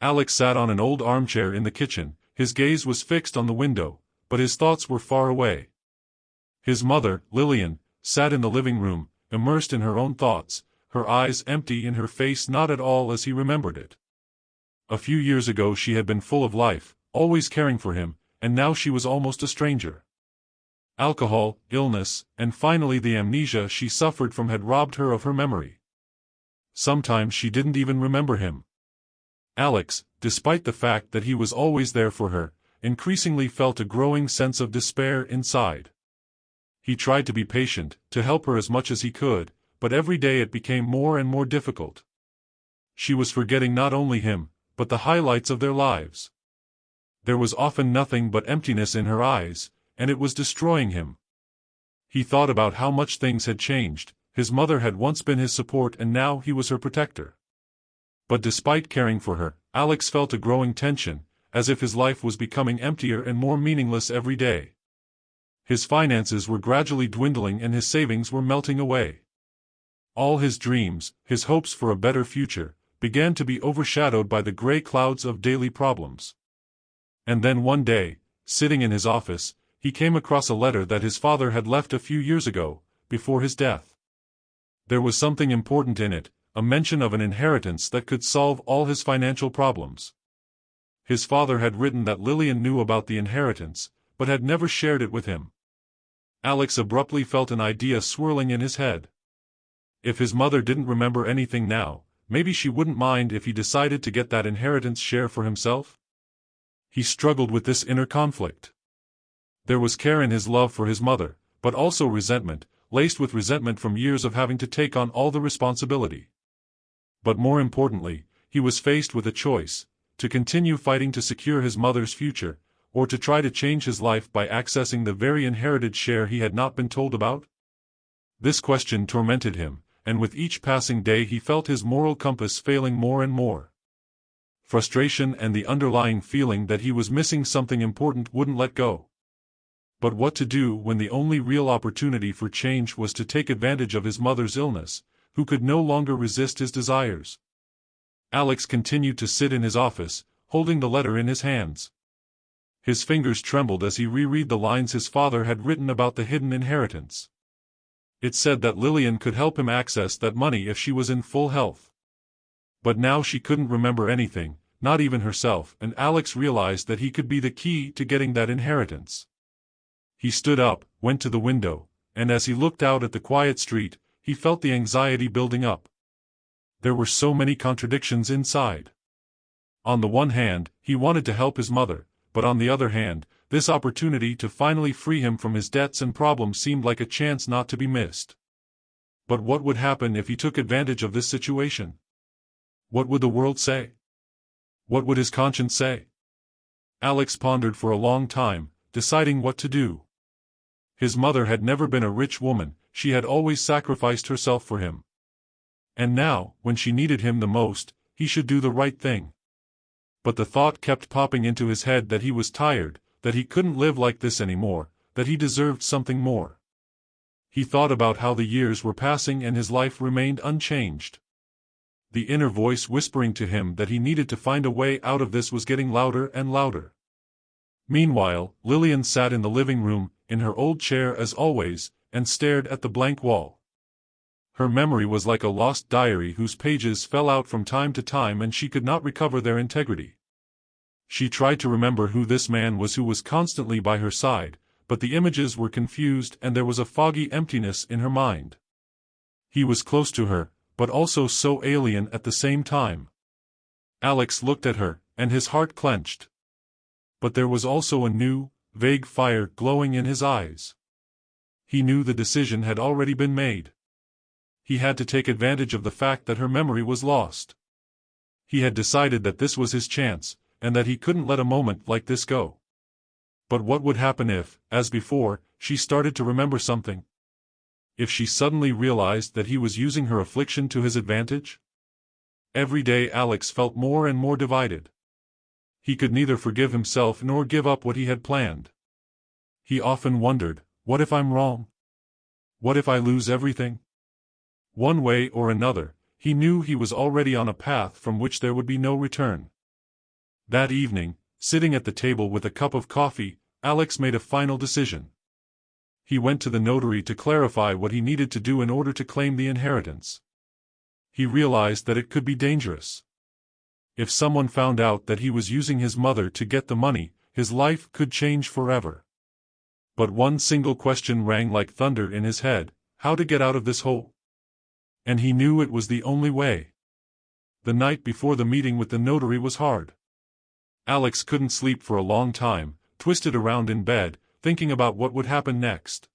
Alex sat on an old armchair in the kitchen. His gaze was fixed on the window, but his thoughts were far away. His mother, Lillian, sat in the living room, immersed in her own thoughts, her eyes empty and her face not at all as he remembered it. A few years ago she had been full of life, always caring for him, and now she was almost a stranger. Alcohol, illness, and finally the amnesia she suffered from had robbed her of her memory. Sometimes she didn't even remember him. Alex, despite the fact that he was always there for her, increasingly felt a growing sense of despair inside. He tried to be patient, to help her as much as he could, but every day it became more and more difficult. She was forgetting not only him, but the highlights of their lives. There was often nothing but emptiness in her eyes, and it was destroying him. He thought about how much things had changed. His mother had once been his support and now he was her protector. But despite caring for her, Alex felt a growing tension, as if his life was becoming emptier and more meaningless every day. His finances were gradually dwindling and his savings were melting away. All his dreams, his hopes for a better future, began to be overshadowed by the gray clouds of daily problems. And then one day, sitting in his office, he came across a letter that his father had left a few years ago, before his death. There was something important in it, a mention of an inheritance that could solve all his financial problems. His father had written that Lillian knew about the inheritance, but had never shared it with him. Alex abruptly felt an idea swirling in his head. If his mother didn't remember anything now, maybe she wouldn't mind if he decided to get that inheritance share for himself? He struggled with this inner conflict. There was care in his love for his mother, but also resentment, laced with resentment from years of having to take on all the responsibility. But more importantly, he was faced with a choice: to continue fighting to secure his mother's future, or to try to change his life by accessing the very inherited share he had not been told about? This question tormented him, and with each passing day he felt his moral compass failing more and more. Frustration and the underlying feeling that he was missing something important wouldn't let go. But what to do when the only real opportunity for change was to take advantage of his mother's illness, who could no longer resist his desires? Alex continued to sit in his office, holding the letter in his hands. His fingers trembled as he reread the lines his father had written about the hidden inheritance. It said that Lillian could help him access that money if she was in full health. But now she couldn't remember anything, not even herself, and Alex realized that he could be the key to getting that inheritance. He stood up, went to the window, and as he looked out at the quiet street, he felt the anxiety building up. There were so many contradictions inside. On the one hand, he wanted to help his mother, but on the other hand, this opportunity to finally free him from his debts and problems seemed like a chance not to be missed. But what would happen if he took advantage of this situation? What would the world say? What would his conscience say? Alex pondered for a long time, deciding what to do. His mother had never been a rich woman, she had always sacrificed herself for him. And now, when she needed him the most, he should do the right thing. But the thought kept popping into his head that he was tired, that he couldn't live like this anymore, that he deserved something more. He thought about how the years were passing and his life remained unchanged. The inner voice whispering to him that he needed to find a way out of this was getting louder and louder. Meanwhile, Lillian sat in the living room, in her old chair as always, and stared at the blank wall. Her memory was like a lost diary whose pages fell out from time to time and she could not recover their integrity. She tried to remember who this man was who was constantly by her side, but the images were confused and there was a foggy emptiness in her mind. He was close to her, but also so alien at the same time. Alex looked at her, and his heart clenched. But there was also a new, vague fire glowing in his eyes. He knew the decision had already been made. He had to take advantage of the fact that her memory was lost. He had decided that this was his chance, and that he couldn't let a moment like this go. But what would happen if, as before, she started to remember something? If she suddenly realized that he was using her affliction to his advantage? Every day Alex felt more and more divided. He could neither forgive himself nor give up what he had planned. He often wondered, what if I'm wrong? What if I lose everything? One way or another, he knew he was already on a path from which there would be no return. That evening, sitting at the table with a cup of coffee, Alex made a final decision. He went to the notary to clarify what he needed to do in order to claim the inheritance. He realized that it could be dangerous. If someone found out that he was using his mother to get the money, his life could change forever. But one single question rang like thunder in his head: how to get out of this hole? And he knew it was the only way. The night before the meeting with the notary was hard. Alex couldn't sleep for a long time, twisted around in bed, thinking about what would happen next.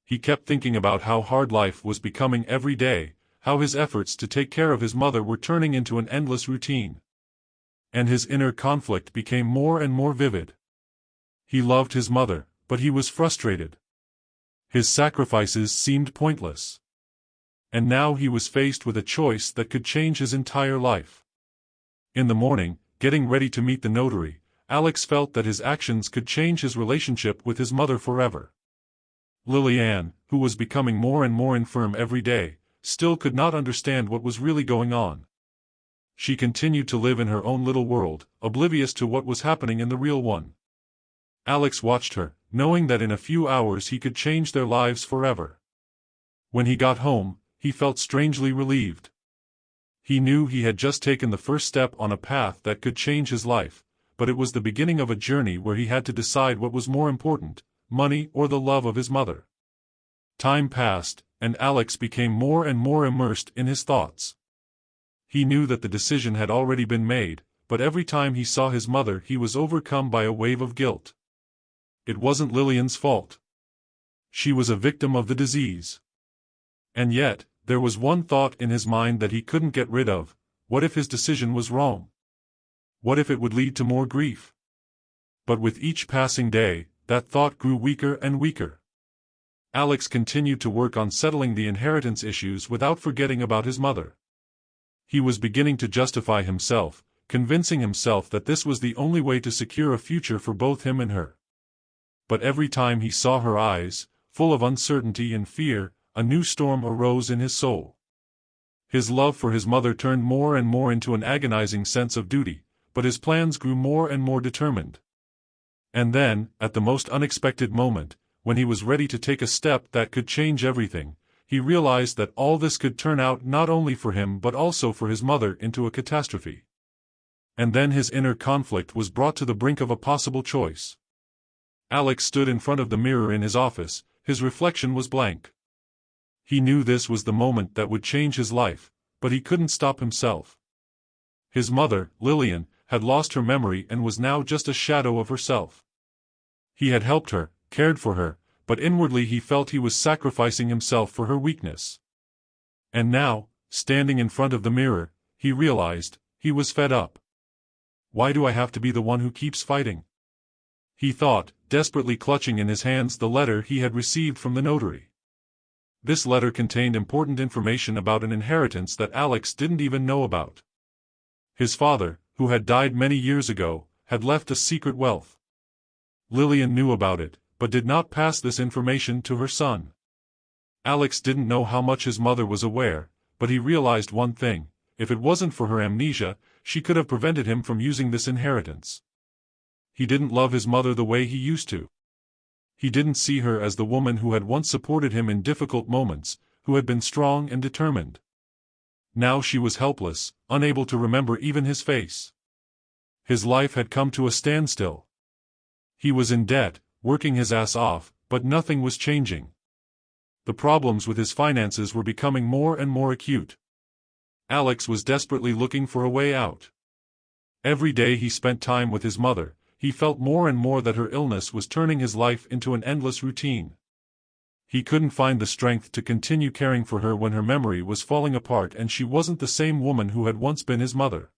He kept thinking about how hard life was becoming every day, how his efforts to take care of his mother were turning into an endless routine. And his inner conflict became more and more vivid. He loved his mother, but he was frustrated. His sacrifices seemed pointless. And now he was faced with a choice that could change his entire life. In the morning, getting ready to meet the notary, Alex felt that his actions could change his relationship with his mother forever. Lillian, who was becoming more and more infirm every day, still could not understand what was really going on. She continued to live in her own little world, oblivious to what was happening in the real one. Alex watched her, knowing that in a few hours he could change their lives forever. When he got home, he felt strangely relieved. He knew he had just taken the first step on a path that could change his life, but it was the beginning of a journey where he had to decide what was more important, money or the love of his mother. Time passed, and Alex became more and more immersed in his thoughts. He knew that the decision had already been made, but every time he saw his mother he was overcome by a wave of guilt. It wasn't Lillian's fault. She was a victim of the disease. And yet, there was one thought in his mind that he couldn't get rid of: what if his decision was wrong? What if it would lead to more grief? But with each passing day, that thought grew weaker and weaker. Alex continued to work on settling the inheritance issues without forgetting about his mother. He was beginning to justify himself, convincing himself that this was the only way to secure a future for both him and her. But every time he saw her eyes, full of uncertainty and fear, a new storm arose in his soul. His love for his mother turned more and more into an agonizing sense of duty, but his plans grew more and more determined. And then, at the most unexpected moment, when he was ready to take a step that could change everything, he realized that all this could turn out not only for him but also for his mother into a catastrophe. And then his inner conflict was brought to the brink of a possible choice. Alex stood in front of the mirror in his office, his reflection was blank. He knew this was the moment that would change his life, but he couldn't stop himself. His mother, Lillian, had lost her memory and was now just a shadow of herself. He had helped her, cared for her, but inwardly he felt he was sacrificing himself for her weakness. And now, standing in front of the mirror, he realized, he was fed up. Why do I have to be the one who keeps fighting? He thought, desperately clutching in his hands the letter he had received from the notary. This letter contained important information about an inheritance that Alex didn't even know about. His father, who had died many years ago, had left a secret wealth. Lillian knew about it, but did not pass this information to her son. Alex didn't know how much his mother was aware, but he realized one thing: if it wasn't for her amnesia, she could have prevented him from using this inheritance. He didn't love his mother the way he used to. He didn't see her as the woman who had once supported him in difficult moments, who had been strong and determined. Now she was helpless, unable to remember even his face. His life had come to a standstill. He was in debt, working his ass off, but nothing was changing. The problems with his finances were becoming more and more acute. Alex was desperately looking for a way out. Every day he spent time with his mother, he felt more and more that her illness was turning his life into an endless routine. He couldn't find the strength to continue caring for her when her memory was falling apart and she wasn't the same woman who had once been his mother.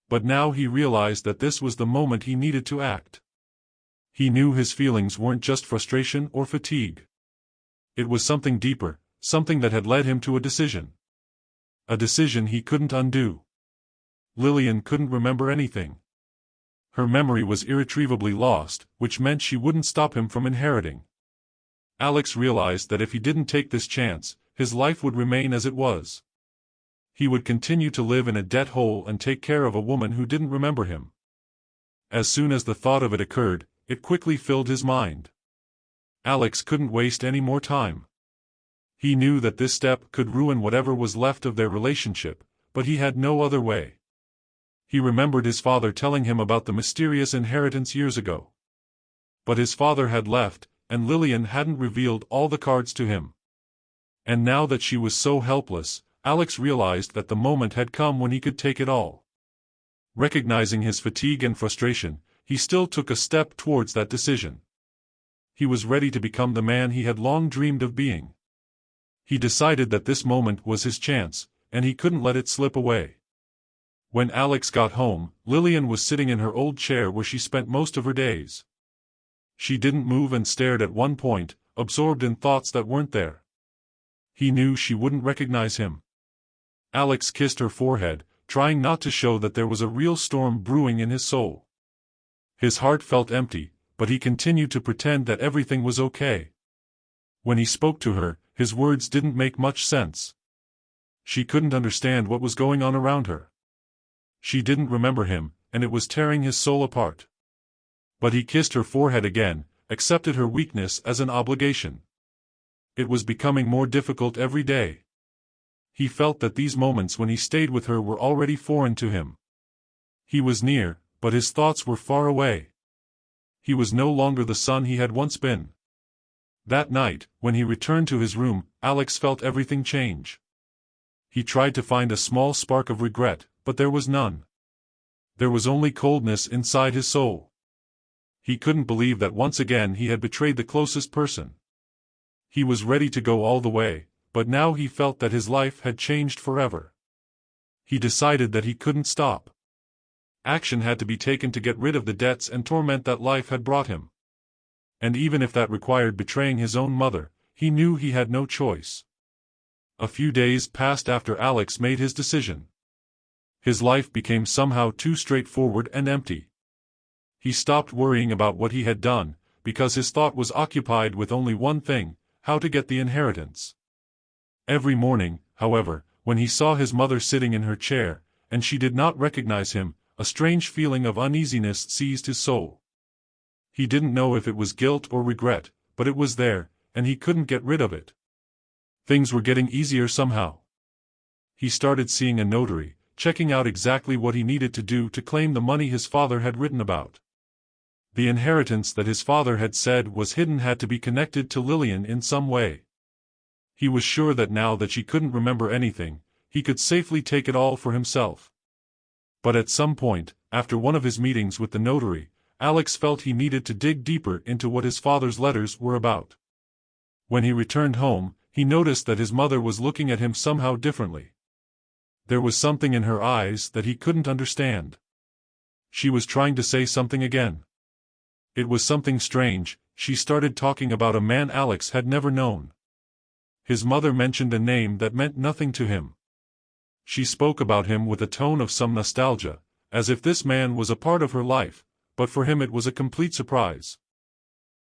But now he realized that this was the moment he needed to act. He knew his feelings weren't just frustration or fatigue. It was something deeper, something that had led him to a decision. A decision he couldn't undo. Lillian couldn't remember anything. Her memory was irretrievably lost, which meant she wouldn't stop him from inheriting. Alex realized that if he didn't take this chance, his life would remain as it was. He would continue to live in a debt hole and take care of a woman who didn't remember him. As soon as the thought of it occurred, it quickly filled his mind. Alex couldn't waste any more time. He knew that this step could ruin whatever was left of their relationship, but he had no other way. He remembered his father telling him about the mysterious inheritance years ago. But his father had left, and Lillian hadn't revealed all the cards to him. And now that she was so helpless, Alex realized that the moment had come when he could take it all. Recognizing his fatigue and frustration, he still took a step towards that decision. He was ready to become the man he had long dreamed of being. He decided that this moment was his chance, and he couldn't let it slip away. When Alex got home, Lillian was sitting in her old chair where she spent most of her days. She didn't move and stared at one point, absorbed in thoughts that weren't there. He knew she wouldn't recognize him. Alex kissed her forehead, trying not to show that there was a real storm brewing in his soul. His heart felt empty, but he continued to pretend that everything was okay. When he spoke to her, his words didn't make much sense. She couldn't understand what was going on around her. She didn't remember him, and it was tearing his soul apart. But he kissed her forehead again, accepted her weakness as an obligation. It was becoming more difficult every day. He felt that these moments when he stayed with her were already foreign to him. He was near, but his thoughts were far away. He was no longer the son he had once been. That night, when he returned to his room, Alex felt everything change. He tried to find a small spark of regret, but there was none. There was only coldness inside his soul. He couldn't believe that once again he had betrayed the closest person. He was ready to go all the way, but now he felt that his life had changed forever. He decided that he couldn't stop. Action had to be taken to get rid of the debts and torment that life had brought him. And even if that required betraying his own mother, he knew he had no choice. A few days passed after Alex made his decision. His life became somehow too straightforward and empty. He stopped worrying about what he had done, because his thought was occupied with only one thing: how to get the inheritance. Every morning, however, when he saw his mother sitting in her chair, and she did not recognize him, a strange feeling of uneasiness seized his soul. He didn't know if it was guilt or regret, but it was there, and he couldn't get rid of it. Things were getting easier somehow. He started seeing a notary, checking out exactly what he needed to do to claim the money his father had written about. The inheritance that his father had said was hidden had to be connected to Lillian in some way. He was sure that now that she couldn't remember anything, he could safely take it all for himself. But at some point, after one of his meetings with the notary, Alex felt he needed to dig deeper into what his father's letters were about. When he returned home, he noticed that his mother was looking at him somehow differently. There was something in her eyes that he couldn't understand. She was trying to say something again. It was something strange. She started talking about a man Alex had never known. His mother mentioned a name that meant nothing to him. She spoke about him with a tone of some nostalgia, as if this man was a part of her life, but for him it was a complete surprise.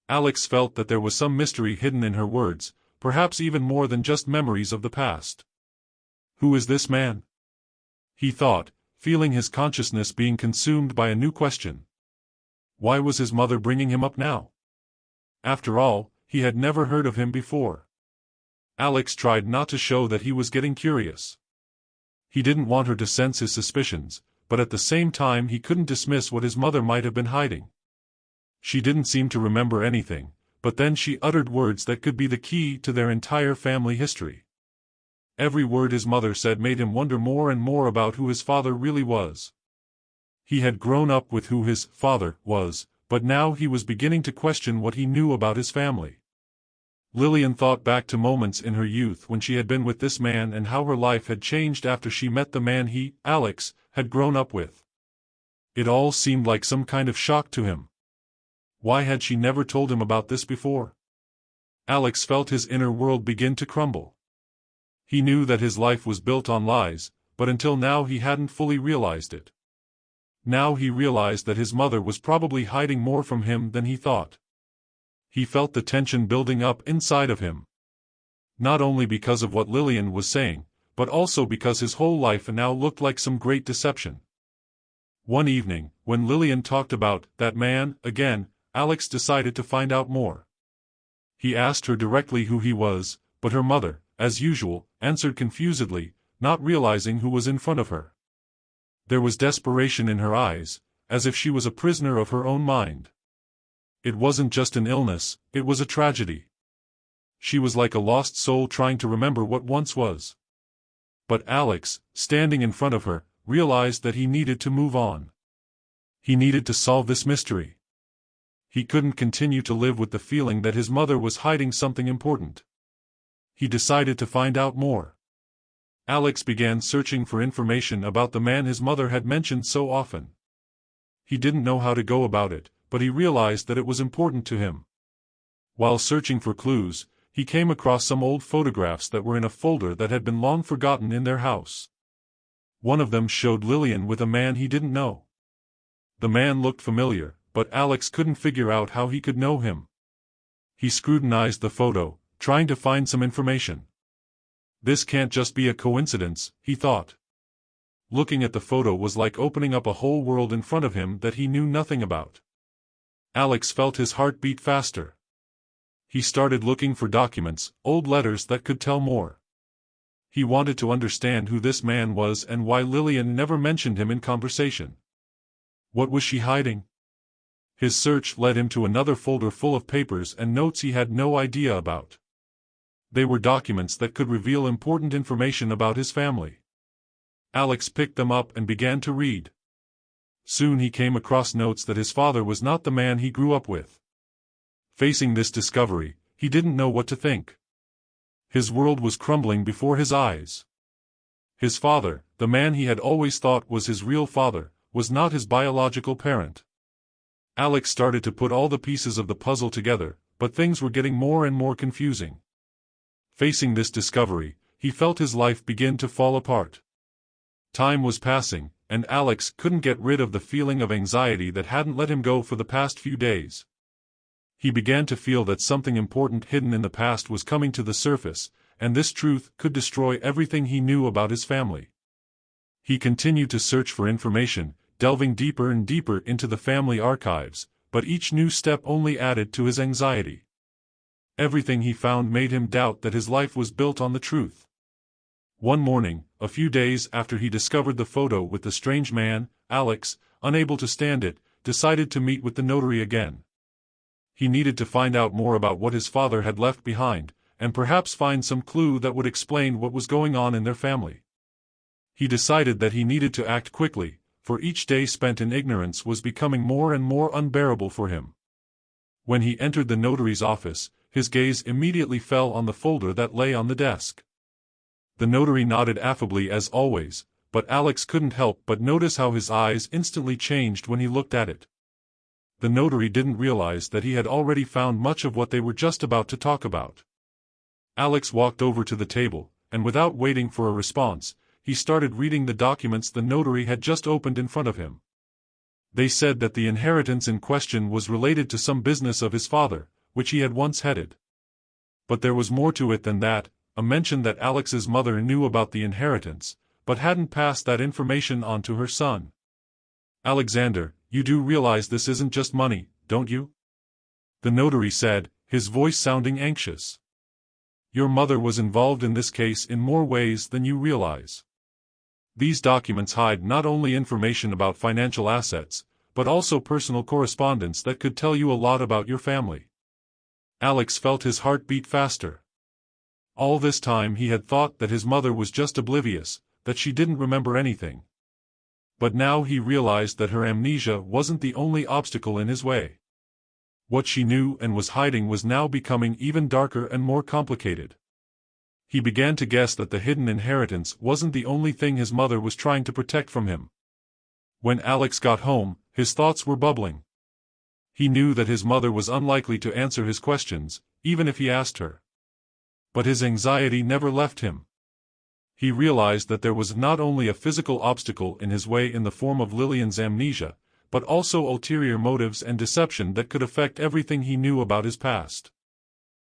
Alex felt that there was some mystery hidden in her words, perhaps even more than just memories of the past. Who is this man? He thought, feeling his consciousness being consumed by a new question. Why was his mother bringing him up now? After all, he had never heard of him before. Alex tried not to show that he was getting curious. He didn't want her to sense his suspicions, but at the same time he couldn't dismiss what his mother might have been hiding. She didn't seem to remember anything, but then she uttered words that could be the key to their entire family history. Every word his mother said made him wonder more and more about who his father really was. He had grown up with who his father was, but now he was beginning to question what he knew about his family. Lillian thought back to moments in her youth when she had been with this man and how her life had changed after she met the man he, Alex, had grown up with. It all seemed like some kind of shock to him. Why had she never told him about this before? Alex felt his inner world begin to crumble. He knew that his life was built on lies, but until now he hadn't fully realized it. Now he realized that his mother was probably hiding more from him than he thought. He felt the tension building up inside of him. Not only because of what Lillian was saying, but also because his whole life now looked like some great deception. One evening, when Lillian talked about that man again, Alex decided to find out more. He asked her directly who he was, but her mother, as usual, answered confusedly, not realizing who was in front of her. There was desperation in her eyes, as if she was a prisoner of her own mind. It wasn't just an illness, it was a tragedy. She was like a lost soul trying to remember what once was. But Alex, standing in front of her, realized that he needed to move on. He needed to solve this mystery. He couldn't continue to live with the feeling that his mother was hiding something important. He decided to find out more. Alex began searching for information about the man his mother had mentioned so often. He didn't know how to go about it, but he realized that it was important to him. While searching for clues, he came across some old photographs that were in a folder that had been long forgotten in their house. One of them showed Lillian with a man he didn't know. The man looked familiar, but Alex couldn't figure out how he could know him. He scrutinized the photo, trying to find some information. This can't just be a coincidence, he thought. Looking at the photo was like opening up a whole world in front of him that he knew nothing about. Alex felt his heart beat faster. He started looking for documents, old letters that could tell more. He wanted to understand who this man was and why Lillian never mentioned him in conversation. What was she hiding? His search led him to another folder full of papers and notes he had no idea about. They were documents that could reveal important information about his family. Alex picked them up and began to read. Soon he came across notes that his father was not the man he grew up with. Facing this discovery, he didn't know what to think. His world was crumbling before his eyes. His father, the man he had always thought was his real father, was not his biological parent. Alex started to put all the pieces of the puzzle together, but things were getting more and more confusing. Facing this discovery, he felt his life begin to fall apart. Time was passing, and Alex couldn't get rid of the feeling of anxiety that hadn't let him go for the past few days. He began to feel that something important hidden in the past was coming to the surface, and this truth could destroy everything he knew about his family. He continued to search for information, delving deeper and deeper into the family archives, but each new step only added to his anxiety. Everything he found made him doubt that his life was built on the truth. One morning, a few days after he discovered the photo with the strange man, Alex, unable to stand it, decided to meet with the notary again. He needed to find out more about what his father had left behind, and perhaps find some clue that would explain what was going on in their family. He decided that he needed to act quickly, for each day spent in ignorance was becoming more and more unbearable for him. When he entered the notary's office, his gaze immediately fell on the folder that lay on the desk. The notary nodded affably as always, but Alex couldn't help but notice how his eyes instantly changed when he looked at it. The notary didn't realize that he had already found much of what they were just about to talk about. Alex walked over to the table, and without waiting for a response, he started reading the documents the notary had just opened in front of him. They said that the inheritance in question was related to some business of his father, which he had once headed. But there was more to it than that, a mention that Alex's mother knew about the inheritance, but hadn't passed that information on to her son. "Alexander, you do realize this isn't just money, don't you?" The notary said, his voice sounding anxious. "Your mother was involved in this case in more ways than you realize. These documents hide not only information about financial assets, but also personal correspondence that could tell you a lot about your family." Alex felt his heart beat faster. All this time he had thought that his mother was just oblivious, that she didn't remember anything. But now he realized that her amnesia wasn't the only obstacle in his way. What she knew and was hiding was now becoming even darker and more complicated. He began to guess that the hidden inheritance wasn't the only thing his mother was trying to protect from him. When Alex got home, his thoughts were bubbling. He knew that his mother was unlikely to answer his questions, even if he asked her. But his anxiety never left him. He realized that there was not only a physical obstacle in his way in the form of Lillian's amnesia, but also ulterior motives and deception that could affect everything he knew about his past.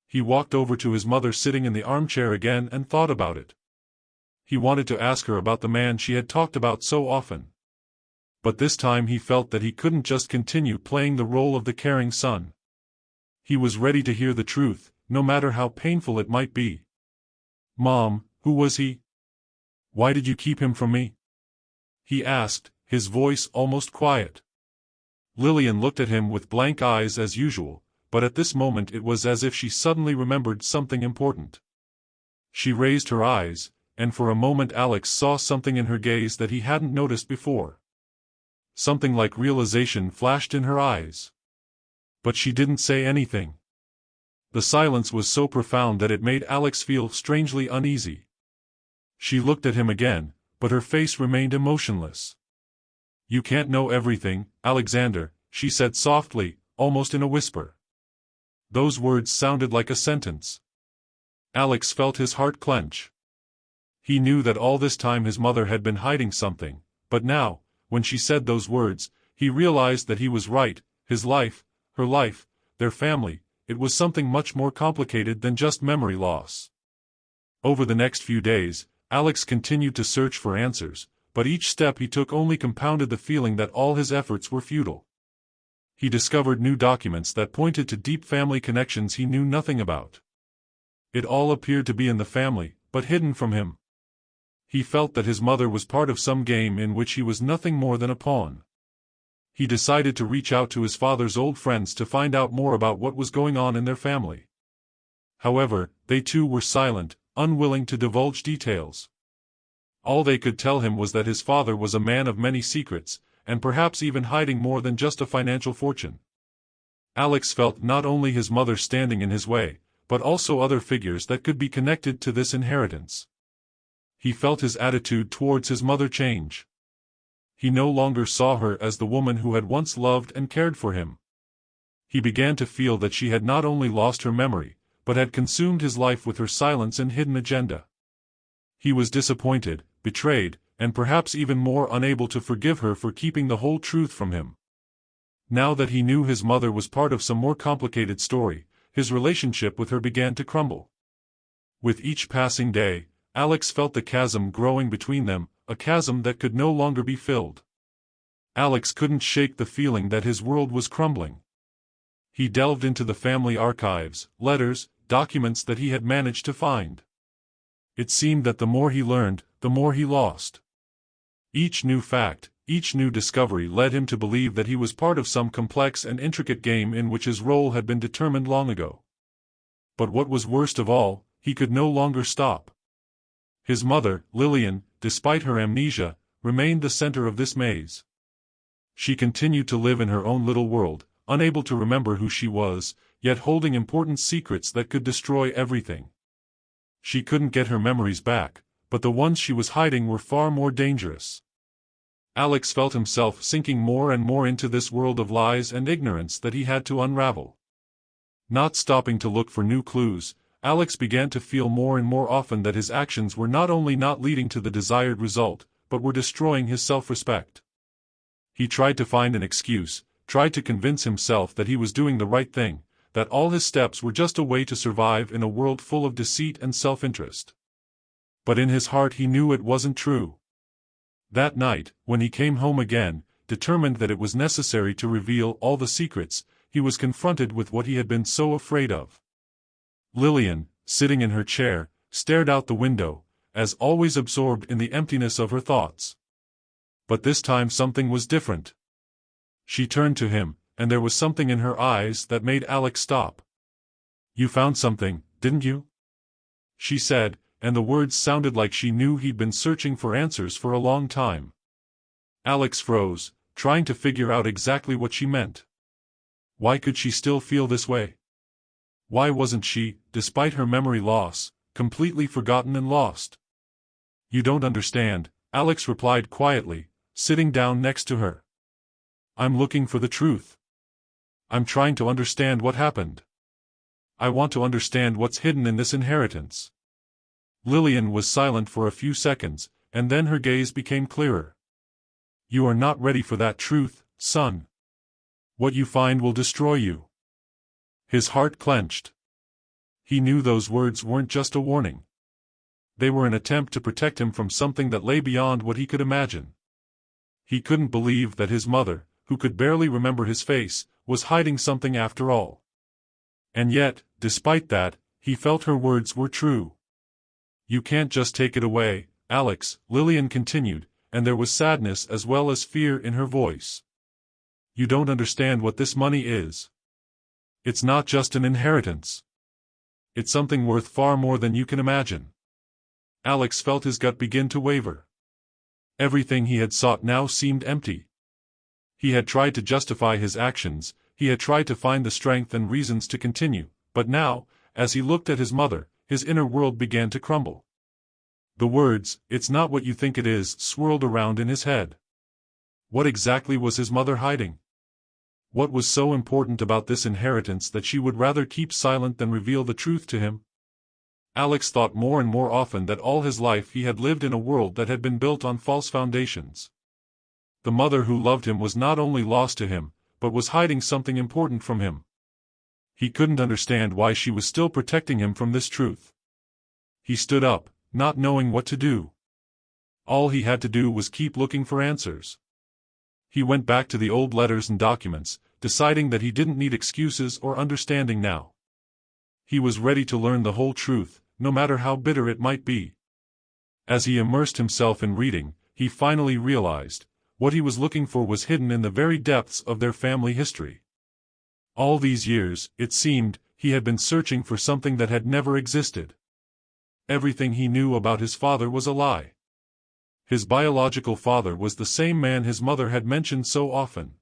He walked over to his mother sitting in the armchair again and thought about it. He wanted to ask her about the man she had talked about so often. But this time he felt that he couldn't just continue playing the role of the caring son. He was ready to hear the truth, no matter how painful it might be. "Mom, who was he? Why did you keep him from me?" he asked, his voice almost quiet. Lillian looked at him with blank eyes as usual, but at this moment it was as if she suddenly remembered something important. She raised her eyes, and for a moment Alex saw something in her gaze that he hadn't noticed before. Something like realization flashed in her eyes. But she didn't say anything. The silence was so profound that it made Alex feel strangely uneasy. She looked at him again, but her face remained emotionless. "You can't know everything, Alexander," she said softly, almost in a whisper. Those words sounded like a sentence. Alex felt his heart clench. He knew that all this time his mother had been hiding something, but now, when she said those words, he realized that he was right. His life, her life, their family, it was something much more complicated than just memory loss. Over the next few days, Alex continued to search for answers, but each step he took only compounded the feeling that all his efforts were futile. He discovered new documents that pointed to deep family connections he knew nothing about. It all appeared to be in the family, but hidden from him. He felt that his mother was part of some game in which he was nothing more than a pawn. He decided to reach out to his father's old friends to find out more about what was going on in their family. However, they too were silent, unwilling to divulge details. All they could tell him was that his father was a man of many secrets, and perhaps even hiding more than just a financial fortune. Alex felt not only his mother standing in his way, but also other figures that could be connected to this inheritance. He felt his attitude towards his mother change. He no longer saw her as the woman who had once loved and cared for him. He began to feel that she had not only lost her memory, but had consumed his life with her silence and hidden agenda. He was disappointed, betrayed, and perhaps even more unable to forgive her for keeping the whole truth from him. Now that he knew his mother was part of some more complicated story, his relationship with her began to crumble. With each passing day, Alex felt the chasm growing between them, a chasm that could no longer be filled. Alex couldn't shake the feeling that his world was crumbling. He delved into the family archives, letters, documents that he had managed to find. It seemed that the more he learned, the more he lost. Each new fact, each new discovery led him to believe that he was part of some complex and intricate game in which his role had been determined long ago. But what was worst of all, he could no longer stop. His mother, Lillian, despite her amnesia, remained the center of this maze. She continued to live in her own little world, unable to remember who she was, yet holding important secrets that could destroy everything. She couldn't get her memories back, but the ones she was hiding were far more dangerous. Alex felt himself sinking more and more into this world of lies and ignorance that he had to unravel. Not stopping to look for new clues, Alex began to feel more and more often that his actions were not only not leading to the desired result, but were destroying his self-respect. He tried to find an excuse, tried to convince himself that he was doing the right thing, that all his steps were just a way to survive in a world full of deceit and self-interest. But in his heart he knew it wasn't true. That night, when he came home again, determined that it was necessary to reveal all the secrets, he was confronted with what he had been so afraid of. Lillian, sitting in her chair, stared out the window, as always absorbed in the emptiness of her thoughts. But this time something was different. She turned to him, and there was something in her eyes that made Alex stop. "You found something, didn't you?" she said, and the words sounded like she knew he'd been searching for answers for a long time. Alex froze, trying to figure out exactly what she meant. Why could she still feel this way? Why wasn't she, despite her memory loss, completely forgotten and lost? "You don't understand," Alex replied quietly, sitting down next to her. "I'm looking for the truth. I'm trying to understand what happened. I want to understand what's hidden in this inheritance." Lillian was silent for a few seconds, and then her gaze became clearer. "You are not ready for that truth, son. What you find will destroy you." His heart clenched. He knew those words weren't just a warning. They were an attempt to protect him from something that lay beyond what he could imagine. He couldn't believe that his mother, who could barely remember his face, was hiding something after all. And yet, despite that, he felt her words were true. "You can't just take it away, Alex," Lillian continued, and there was sadness as well as fear in her voice. "You don't understand what this money is. It's not just an inheritance. It's something worth far more than you can imagine." Alex felt his gut begin to waver. Everything he had sought now seemed empty. He had tried to justify his actions, he had tried to find the strength and reasons to continue, but now, as he looked at his mother, his inner world began to crumble. The words, "It's not what you think it is," swirled around in his head. What exactly was his mother hiding? What was so important about this inheritance that she would rather keep silent than reveal the truth to him? Alex thought more and more often that all his life he had lived in a world that had been built on false foundations. The mother who loved him was not only lost to him, but was hiding something important from him. He couldn't understand why she was still protecting him from this truth. He stood up, not knowing what to do. All he had to do was keep looking for answers. He went back to the old letters and documents, deciding that he didn't need excuses or understanding now. He was ready to learn the whole truth, no matter how bitter it might be. As he immersed himself in reading, he finally realized, what he was looking for was hidden in the very depths of their family history. All these years, it seemed, he had been searching for something that had never existed. Everything he knew about his father was a lie. His biological father was the same man his mother had mentioned so often.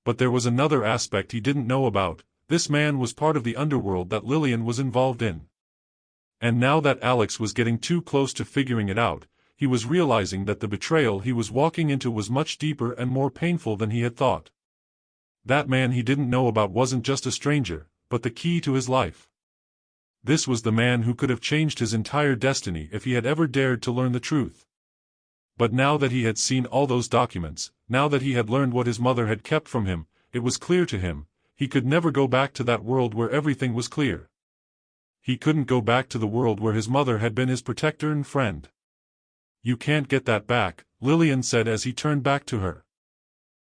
But there was another aspect he didn't know about. This man was part of the underworld that Lillian was involved in. And now that Alex was getting too close to figuring it out, he was realizing that the betrayal he was walking into was much deeper and more painful than he had thought. That man he didn't know about wasn't just a stranger, but the key to his life. This was the man who could have changed his entire destiny if he had ever dared to learn the truth. But now that he had seen all those documents, now that he had learned what his mother had kept from him, it was clear to him, he could never go back to that world where everything was clear. He couldn't go back to the world where his mother had been his protector and friend. "You can't get that back," Lillian said as he turned back to her.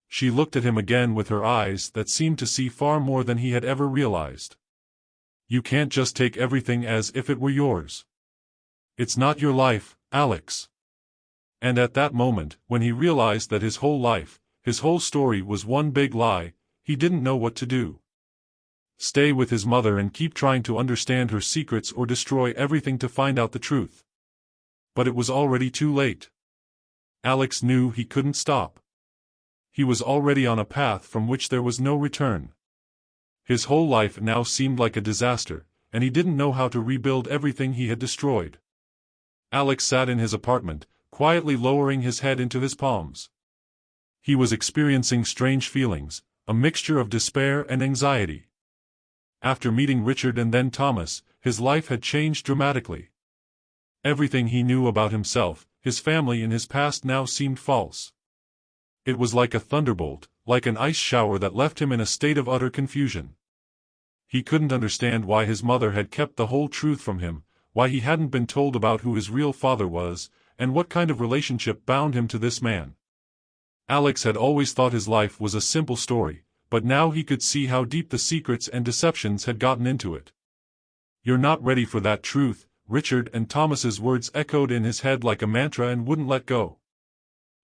She looked at him again with her eyes that seemed to see far more than he had ever realized. "You can't just take everything as if it were yours. It's not your life, Alex." And at that moment, when he realized that his whole life, his whole story was one big lie, he didn't know what to do. Stay with his mother and keep trying to understand her secrets or destroy everything to find out the truth. But it was already too late. Alex knew he couldn't stop. He was already on a path from which there was no return. His whole life now seemed like a disaster, and he didn't know how to rebuild everything he had destroyed. Alex sat in his apartment, quietly lowering his head into his palms. He was experiencing strange feelings, a mixture of despair and anxiety. After meeting Richard and then Thomas, his life had changed dramatically. Everything he knew about himself, his family and his past now seemed false. It was like a thunderbolt, like an ice shower that left him in a state of utter confusion. He couldn't understand why his mother had kept the whole truth from him, why he hadn't been told about who his real father was, and what kind of relationship bound him to this man. Alex had always thought his life was a simple story, but now he could see how deep the secrets and deceptions had gotten into it. "You're not ready for that truth," Richard and Thomas's words echoed in his head like a mantra and wouldn't let go.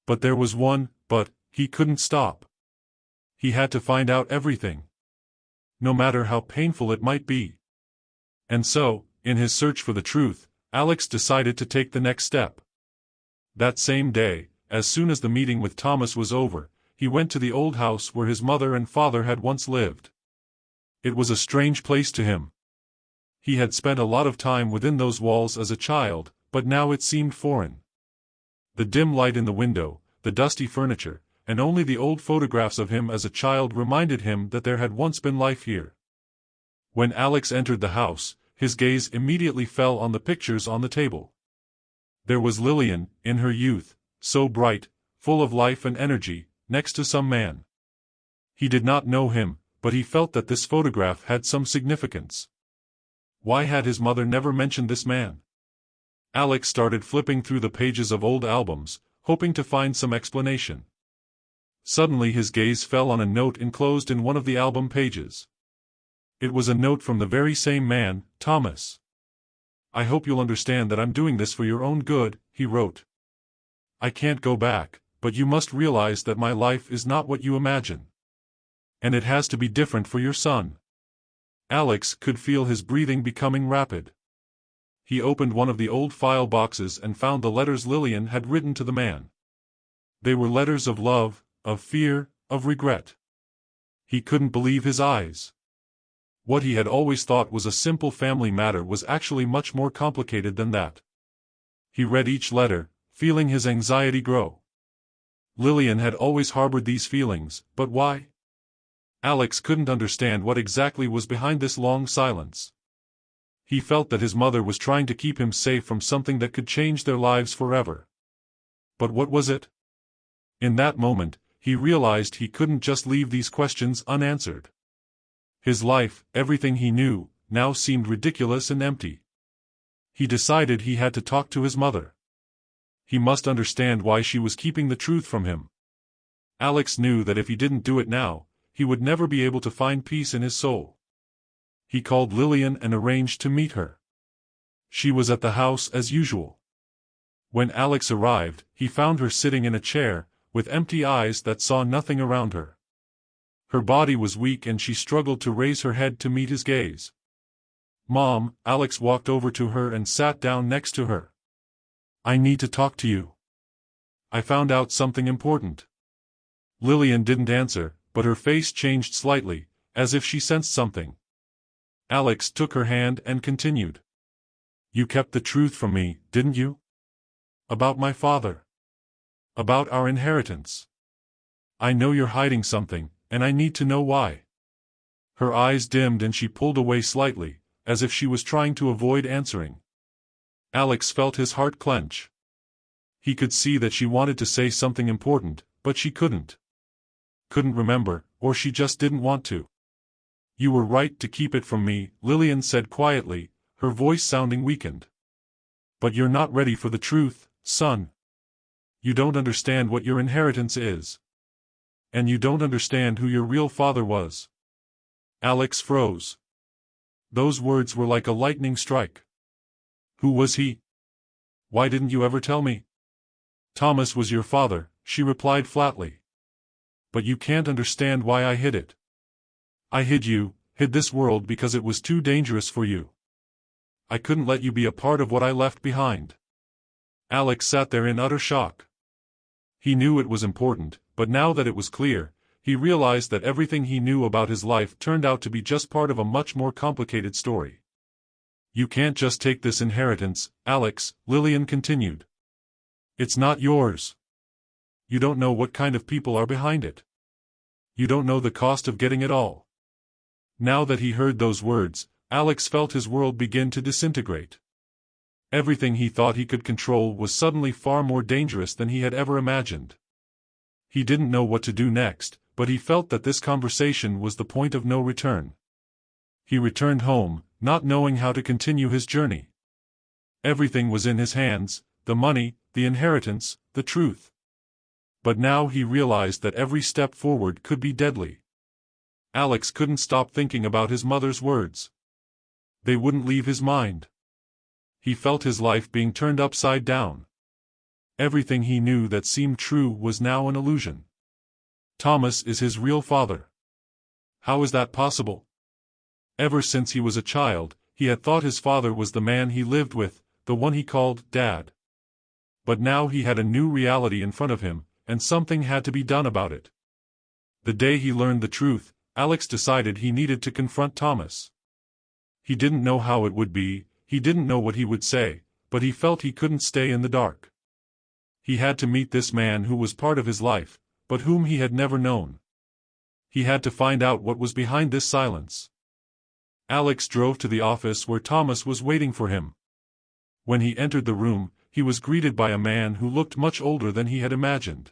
But there was one, but he couldn't stop. He had to find out everything. No matter how painful it might be. And so, in his search for the truth, Alex decided to take the next step. That same day, as soon as the meeting with Thomas was over, he went to the old house where his mother and father had once lived. It was a strange place to him. He had spent a lot of time within those walls as a child, but now it seemed foreign. The dim light in the window, the dusty furniture, and only the old photographs of him as a child reminded him that there had once been life here. When Alex entered the house, his gaze immediately fell on the pictures on the table. There was Lillian, in her youth, so bright, full of life and energy, next to some man. He did not know him, but he felt that this photograph had some significance. Why had his mother never mentioned this man? Alex started flipping through the pages of old albums, hoping to find some explanation. Suddenly his gaze fell on a note enclosed in one of the album pages. It was a note from the very same man, Thomas. "I hope you'll understand that I'm doing this for your own good," he wrote. "I can't go back, but you must realize that my life is not what you imagine. And it has to be different for your son." Alex could feel his breathing becoming rapid. He opened one of the old file boxes and found the letters Lillian had written to the man. They were letters of love, of fear, of regret. He couldn't believe his eyes. What he had always thought was a simple family matter was actually much more complicated than that. He read each letter, feeling his anxiety grow. Lillian had always harbored these feelings, but why? Alex couldn't understand what exactly was behind this long silence. He felt that his mother was trying to keep him safe from something that could change their lives forever. But what was it? In that moment, he realized he couldn't just leave these questions unanswered. His life, everything he knew, now seemed ridiculous and empty. He decided he had to talk to his mother. He must understand why she was keeping the truth from him. Alex knew that if he didn't do it now, he would never be able to find peace in his soul. He called Lillian and arranged to meet her. She was at the house as usual. When Alex arrived, he found her sitting in a chair, with empty eyes that saw nothing around her. Her body was weak and she struggled to raise her head to meet his gaze. "Mom," Alex walked over to her and sat down next to her. "I need to talk to you. I found out something important." Lillian didn't answer, but her face changed slightly, as if she sensed something. Alex took her hand and continued. "You kept the truth from me, didn't you? About my father. About our inheritance. I know you're hiding something, and I need to know why." Her eyes dimmed and she pulled away slightly, as if she was trying to avoid answering. Alex felt his heart clench. He could see that she wanted to say something important, but she couldn't. Couldn't remember, or she just didn't want to. "You were right to keep it from me," Lillian said quietly, her voice sounding weakened. "But you're not ready for the truth, son. You don't understand what your inheritance is. And you don't understand who your real father was." Alex froze. Those words were like a lightning strike. "Who was he? Why didn't you ever tell me?" "Thomas was your father," she replied flatly. "But you can't understand why I hid it. I hid this world because it was too dangerous for you. I couldn't let you be a part of what I left behind." Alex sat there in utter shock. He knew it was important, but now that it was clear, he realized that everything he knew about his life turned out to be just part of a much more complicated story. "You can't just take this inheritance, Alex," Lillian continued. "It's not yours. You don't know what kind of people are behind it. You don't know the cost of getting it all." Now that he heard those words, Alex felt his world begin to disintegrate. Everything he thought he could control was suddenly far more dangerous than he had ever imagined. He didn't know what to do next, but he felt that this conversation was the point of no return. He returned home, not knowing how to continue his journey. Everything was in his hands, the money, the inheritance, the truth. But now he realized that every step forward could be deadly. Alex couldn't stop thinking about his mother's words. They wouldn't leave his mind. He felt his life being turned upside down. Everything he knew that seemed true was now an illusion. Thomas is his real father. How is that possible? Ever since he was a child, he had thought his father was the man he lived with, the one he called Dad. But now he had a new reality in front of him, and something had to be done about it. The day he learned the truth, Alex decided he needed to confront Thomas. He didn't know how it would be, he didn't know what he would say, but he felt he couldn't stay in the dark. He had to meet this man who was part of his life, but whom he had never known. He had to find out what was behind this silence. Alex drove to the office where Thomas was waiting for him. When he entered the room, he was greeted by a man who looked much older than he had imagined.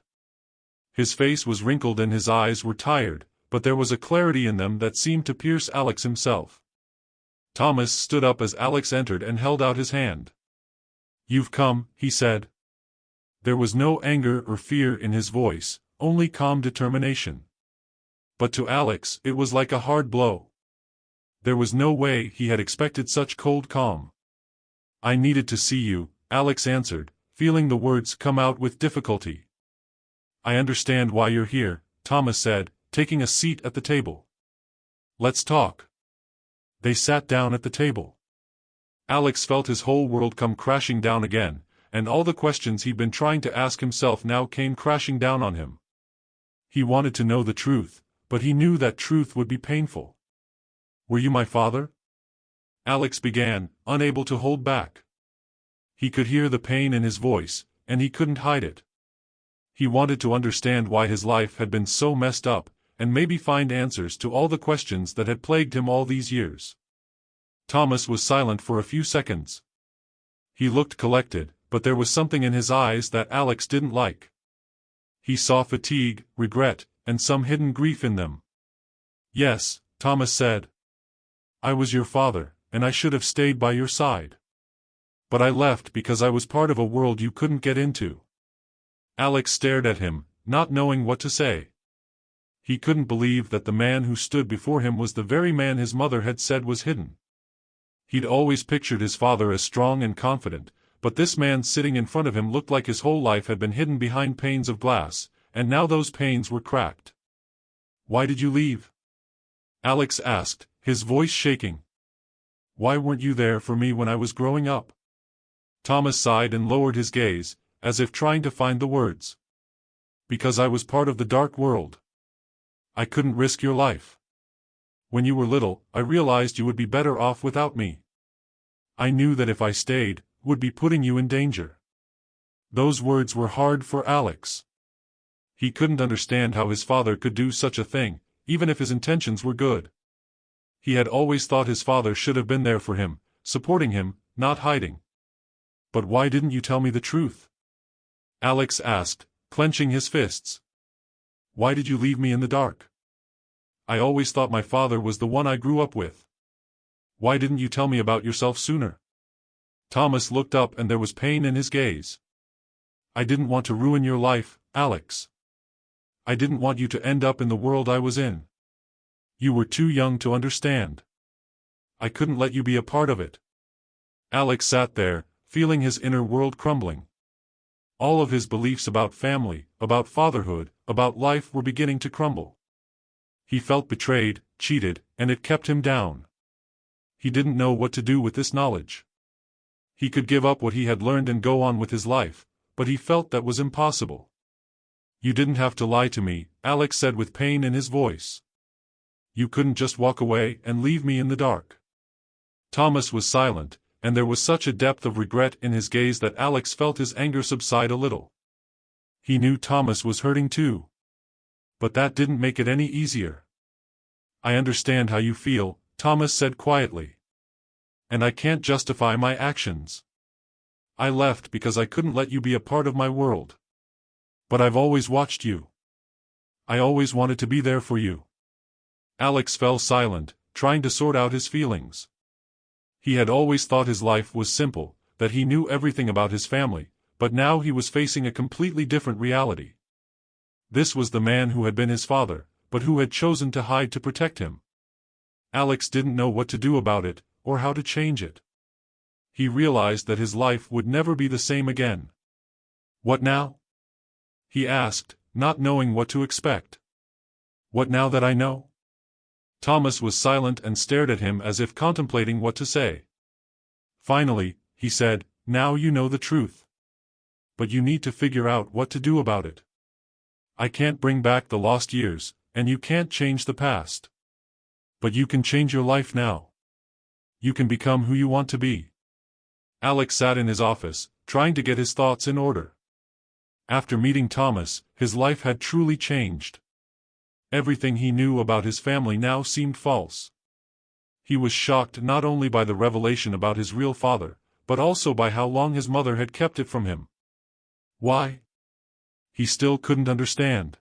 His face was wrinkled and his eyes were tired, but there was a clarity in them that seemed to pierce Alex himself. Thomas stood up as Alex entered and held out his hand. "You've come," he said. There was no anger or fear in his voice, only calm determination. But to Alex, it was like a hard blow. There was no way he had expected such cold calm. "I needed to see you," Alex answered, feeling the words come out with difficulty. "I understand why you're here," Thomas said, taking a seat at the table. "Let's talk." They sat down at the table. Alex felt his whole world come crashing down again, and all the questions he'd been trying to ask himself now came crashing down on him. He wanted to know the truth, but he knew that truth would be painful. "Were you my father?" Alex began, unable to hold back. He could hear the pain in his voice, and he couldn't hide it. He wanted to understand why his life had been so messed up, and maybe find answers to all the questions that had plagued him all these years. Thomas was silent for a few seconds. He looked collected, but there was something in his eyes that Alex didn't like. He saw fatigue, regret, and some hidden grief in them. "Yes," Thomas said. "I was your father, and I should have stayed by your side. But I left because I was part of a world you couldn't get into." Alex stared at him, not knowing what to say. He couldn't believe that the man who stood before him was the very man his mother had said was hidden. He'd always pictured his father as strong and confident, but this man sitting in front of him looked like his whole life had been hidden behind panes of glass, and now those panes were cracked. "Why did you leave?" Alex asked, his voice shaking. "Why weren't you there for me when I was growing up?" Thomas sighed and lowered his gaze, as if trying to find the words. "Because I was part of the dark world. I couldn't risk your life. When you were little, I realized you would be better off without me. I knew that if I stayed, would be putting you in danger." Those words were hard for Alex. He couldn't understand how his father could do such a thing, even if his intentions were good. He had always thought his father should have been there for him, supporting him, not hiding. "But why didn't you tell me the truth?" Alex asked, clenching his fists. "Why did you leave me in the dark? I always thought my father was the one I grew up with. Why didn't you tell me about yourself sooner?" Thomas looked up and there was pain in his gaze. "I didn't want to ruin your life, Alex. I didn't want you to end up in the world I was in. You were too young to understand. I couldn't let you be a part of it." Alex sat there, feeling his inner world crumbling. All of his beliefs about family, about fatherhood, about life were beginning to crumble. He felt betrayed, cheated, and it kept him down. He didn't know what to do with this knowledge. He could give up what he had learned and go on with his life, but he felt that was impossible. "You didn't have to lie to me," Alex said with pain in his voice. "You couldn't just walk away and leave me in the dark." Thomas was silent, and there was such a depth of regret in his gaze that Alex felt his anger subside a little. He knew Thomas was hurting too. But that didn't make it any easier. "I understand how you feel," Thomas said quietly. "And I can't justify my actions. I left because I couldn't let you be a part of my world. But I've always watched you. I always wanted to be there for you." Alex fell silent, trying to sort out his feelings. He had always thought his life was simple, that he knew everything about his family, but now he was facing a completely different reality. This was the man who had been his father, but who had chosen to hide to protect him. Alex didn't know what to do about it, or how to change it. He realized that his life would never be the same again. "What now?" he asked, not knowing what to expect. "What now that I know?" Thomas was silent and stared at him as if contemplating what to say. Finally, he said, "Now you know the truth. But you need to figure out what to do about it. I can't bring back the lost years, and you can't change the past. But you can change your life now. You can become who you want to be." Alex sat in his office, trying to get his thoughts in order. After meeting Thomas, his life had truly changed. Everything he knew about his family now seemed false. He was shocked not only by the revelation about his real father, but also by how long his mother had kept it from him. Why? He still couldn't understand.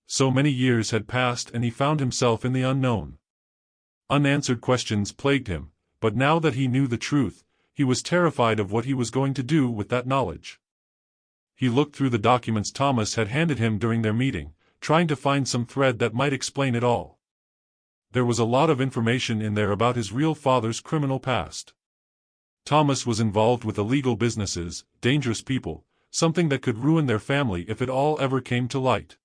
So many years had passed and he found himself in the unknown. Unanswered questions plagued him, but now that he knew the truth, he was terrified of what he was going to do with that knowledge. He looked through the documents Thomas had handed him during their meeting, trying to find some thread that might explain it all. There was a lot of information in there about his real father's criminal past. Thomas was involved with illegal businesses, dangerous people, something that could ruin their family if it all ever came to light.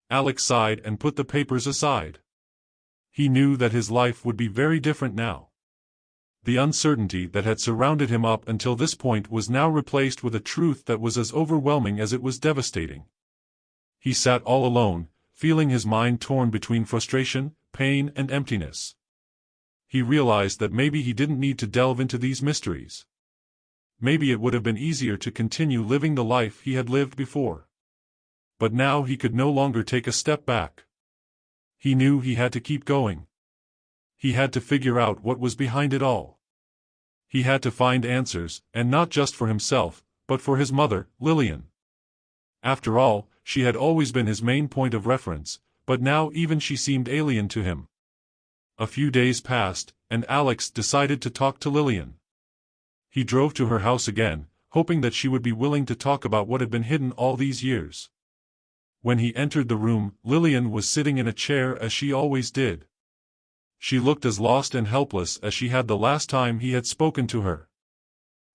Alex sighed and put the papers aside. He knew that his life would be very different now. The uncertainty that had surrounded him up until this point was now replaced with a truth that was as overwhelming as it was devastating. He sat all alone, feeling his mind torn between frustration, pain, and emptiness. He realized that maybe he didn't need to delve into these mysteries. Maybe it would have been easier to continue living the life he had lived before. But now he could no longer take a step back. He knew he had to keep going. He had to figure out what was behind it all. He had to find answers, and not just for himself, but for his mother, Lillian. After all, she had always been his main point of reference, but now even she seemed alien to him. A few days passed, and Alex decided to talk to Lillian. He drove to her house again, hoping that she would be willing to talk about what had been hidden all these years. When he entered the room, Lillian was sitting in a chair as she always did. She looked as lost and helpless as she had the last time he had spoken to her.